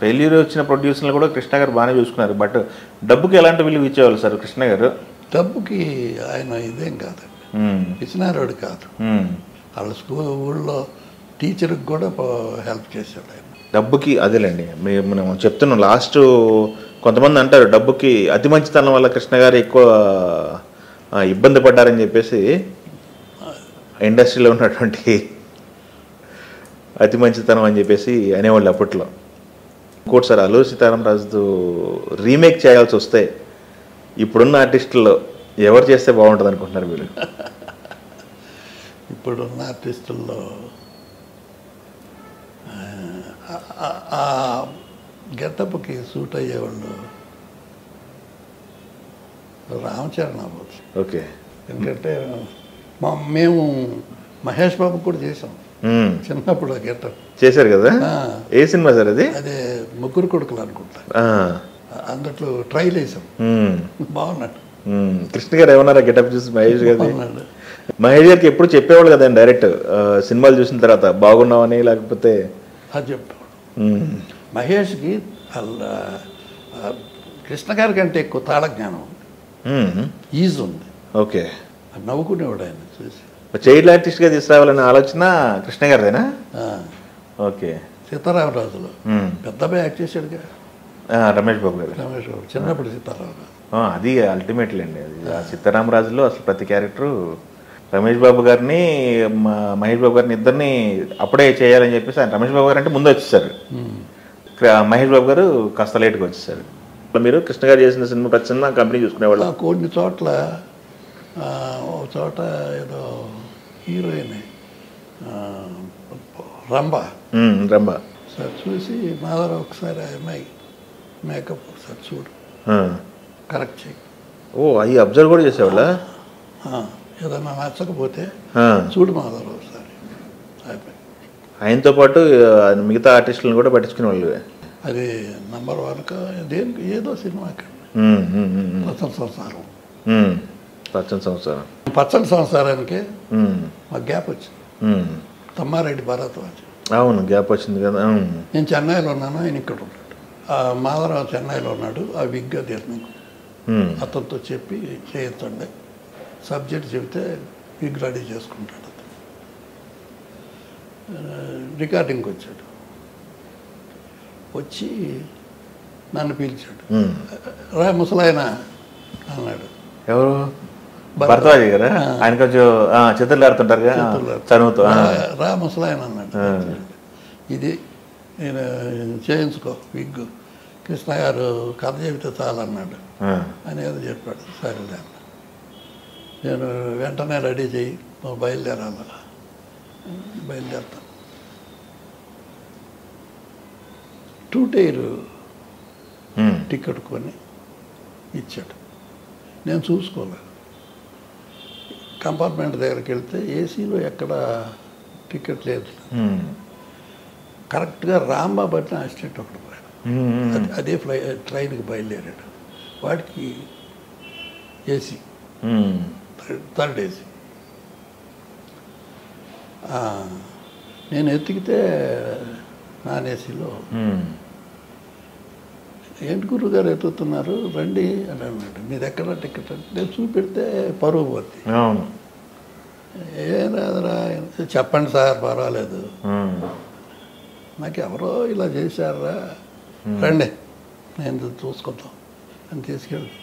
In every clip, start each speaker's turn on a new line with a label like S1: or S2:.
S1: Failure వచ్చిన ప్రొడ్యూసర్లు కూడా కృష్ణ గారు బాగానే చూసుకున్నారు. బట్ డబ్బుకి ఎలాంటి విలువ ఇచ్చేవాళ్ళు సార్ కృష్ణ గారు?
S2: డబ్బుకి ఆయన ఇదేం కాదండి, పిచ్చినారోడు కాదు. వాళ్ళ స్కూల్లో టీచర్కి కూడా హెల్ప్ చేశాడు ఆయన.
S1: డబ్బుకి అదేలేండి, మనం చెప్తున్నాం. లాస్ట్ కొంతమంది అంటారు డబ్బుకి అతి మంచితనం వల్ల కృష్ణ గారు ఎక్కువ ఇబ్బంది పడ్డారని చెప్పేసి, ఇండస్ట్రీలో ఉన్నటువంటి అతి మంచితనం అని చెప్పేసి అనేవాళ్ళు అప్పట్లో. ఇంకోటి సార్, అల్లూరి సీతారామరాజు రీమేక్ చేయాల్సి వస్తే ఇప్పుడున్న ఆర్టిస్టుల్లో ఎవరు చేస్తే బాగుంటుంది అనుకుంటున్నారు మీరు?
S2: ఇప్పుడున్న ఆర్టిస్టుల్లో ఆ గెటప్కి సూట్ అయ్యేవాళ్ళు రామచరణ్ అవ్వచ్చు.
S1: ఓకే.
S2: ఎందుకంటే మేము మహేష్ బాబు కూడా చేసాం చిన్నప్పుడు ఆ గెటప్.
S1: చేశారు కదా? ఏ సినిమా సార్ అది?
S2: అదే ముగ్గురు కొడుకులు అనుకుంటా. అందుట్లో ట్రైల్ వేసాం, బాగున్నాడు.
S1: కృష్ణ గారు ఏమన్నారా గెటప్ చూసి మహేష్ గారు?
S2: బాగున్నాడు.
S1: మహేష్ గారికి ఎప్పుడు చెప్పేవాళ్ళు కదండి డైరెక్ట్ సినిమాలు చూసిన తర్వాత బాగున్నావని, లేకపోతే
S2: అది చెప్పేవాడు. మహేష్కి కృష్ణ గారి కంటే ఎక్కువ తాళ జ్ఞానం ఈజ్ ఉంది.
S1: ఓకే.
S2: నవ్వుకునేవాడు ఆయన చూసి.
S1: చైల్డ్ ఆర్టిస్ట్గా తీసుకురావాలనే ఆలోచన కృష్ణ గారిదేనా? ఓకే.
S2: సీతారామరాజులో పెద్ద అబ్బాయి యాక్ట్ చేశాడుగా,
S1: రమేష్ బాబు గారు.
S2: రమేష్ బాబు చిన్నప్పుడు సీతారామరాజు.
S1: అది అల్టిమేట్లీ అండి. అది సీతారామరాజులో అసలు ప్రతి క్యారెక్టరు రమేష్ బాబు గారిని మహేష్ బాబు గారిని ఇద్దరిని అప్పుడే చేయాలని చెప్పేసి ఆయన రమేష్ బాబు గారు అంటే ముందు వచ్చేసారు, మహేష్ బాబు గారు కాస్త లేట్గా వచ్చేసారు. మీరు కృష్ణ గారు చేసిన సినిమా ప్రతి సినిమా కంపెనీ చూసుకునేవాళ్ళు?
S2: కొన్ని చోట్ల ఒక చోట ఏదో హీరోయిన్ రంభ సార్ చూసి మాధవరావు ఒకసారి ఆ అమ్మాయి మేకప్ ఒకసారి చూడు, కరెక్ట్ చేయి.
S1: అవి అబ్జర్వ్ కూడా చేసేవాళ్ళ?
S2: ఏదన్నా నచ్చకపోతే చూడు మాధవరావు ఒకసారి.
S1: ఆయనతో పాటు మిగతా ఆర్టిస్టులను కూడా పట్టించుకునే వాళ్ళు.
S2: అది నంబర్ 1 దేనికి ఏదో సినిమా పచ్చని సంసారం. పచ్చని సంసారానికి మాకు గ్యాప్ వచ్చింది. తమ్మారెడ్డి భరద్వాజ్.
S1: అవును, గ్యాప్ వచ్చింది కదా.
S2: నేను చెన్నైలో ఉన్నాను, ఆయన ఇక్కడ ఉన్నాడు. మాధవరావు చెన్నైలో ఉన్నాడు. ఆ విగ్గా తీర్ని అతనితో చెప్పి చేయించండి, సబ్జెక్ట్ చెబితే విగ్ రెడీ చేసుకుంటాడు. అతను రికార్డింగ్కి వచ్చాడు, వచ్చి నన్ను పిలిచాడు. రా ముసలాయన అన్నాడు.
S1: ఎవరు? భరద్వాజ్ గారా? ఆయన కొంచెం చిత్రలు ఆడుతుంటారు చదువుతూ.
S2: రా ముసలాయన అన్నాడు. ఇది నేను చేయించుకో విగ్గు, కృష్ణ గారు కథ చెబితే చాలన్నాడు అనేది చెప్పాడు. సరేలే అన్న. నేను వెంటనే రెడీ చేయి, బయలుదేరాల. బయలుదేరుతాను. 2 టైర్ టికెట్ కొని ఇచ్చాడు. నేను చూసుకోలేదు. కంపార్ట్మెంట్ దగ్గరికి వెళ్తే ఏసీలో ఎక్కడ టికెట్ లేదు. కరెక్ట్గా రాంబాబు అట్లా అసిస్టెంట్ ఒకటి పోయాడు. అదే ట్రైన్కి బయలుదేరాడు. వాడికి ఏసీ, థర్డ్ ఏసీ. నేను ఎత్తికితే నాన్ ఏసీలో. ఏంటి గురువు గారు ఎత్తుతున్నారు, రండి అని అన్నాడు. మీది ఎక్కడ టికెట్ అంటే నేను చూపెడితే పరువు పోద్ది. ఏం రాదురా, చెప్పండి సార్ పర్వాలేదు, నాకు ఎవరో ఇలా చేశారా, రండి నేను చూసుకుందాం అని తీసుకెళ్ళి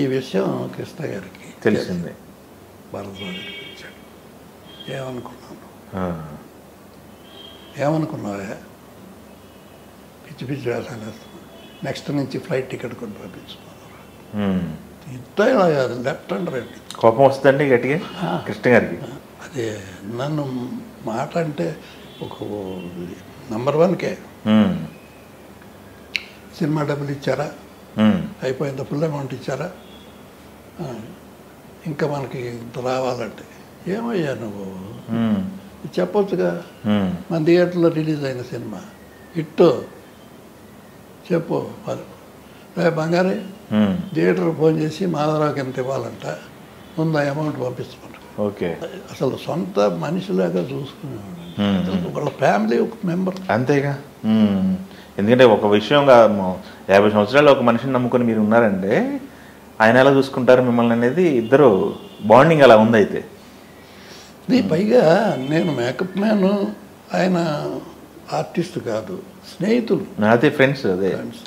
S2: ఈ విషయం కృష్ణ గారికి
S1: తెలిసింది.
S2: భరద్వాజకి ఇచ్చాడు. ఏమనుకున్నావా, పిచ్చి పిచ్చి వేసాలు వేస్తున్నావు, నెక్స్ట్ నుంచి ఫ్లైట్ టికెట్ కొని పంపించుకున్నారు. ఇంత లెఫ్ట్ అండ్ రైట్.
S1: కోపం వస్తుందండి గట్టిగా కృష్ణ గారికి.
S2: అదే నన్ను మాట అంటే ఒక నంబర్ 1కే సినిమా డబ్బులు ఇచ్చారా, అయిపోయింది, ఫుల్ అమౌంట్ ఇచ్చారా, ఇంకా మనకి ఇంత రావాలంటే ఏమయ్యా నువ్వు చెప్పొచ్చుగా. మన థియేటర్లో రిలీజ్ అయిన సినిమా ఇట్టు చెప్పు. బంగారే థియేటర్ ఫోన్ చేసి మాధవరావుకి ఎంత ఇవ్వాలంట, ముందు ఆ అమౌంట్ పంపిస్తాను.
S1: ఓకే.
S2: అసలు సొంత మనిషిలాగా చూసుకునేవాడు. వాళ్ళ ఫ్యామిలీ ఒక మెంబర్.
S1: అంతేగా. ఎందుకంటే ఒక విషయం 50 సంవత్సరాలు ఒక మనిషిని నమ్ముకొని మీరు ఉన్నారంటే ఆయన ఎలా చూసుకుంటారు మిమ్మల్ని అనేది ఇద్దరు బాండింగ్ అలా ఉంది. అయితే
S2: ఇది పైగా నేను మేకప్ మ్యాన్, ఆయన ఆర్టిస్ట్ కాదు, స్నేహితులు.
S1: అదే ఫ్రెండ్స్. అదే
S2: ఫ్రెండ్స్.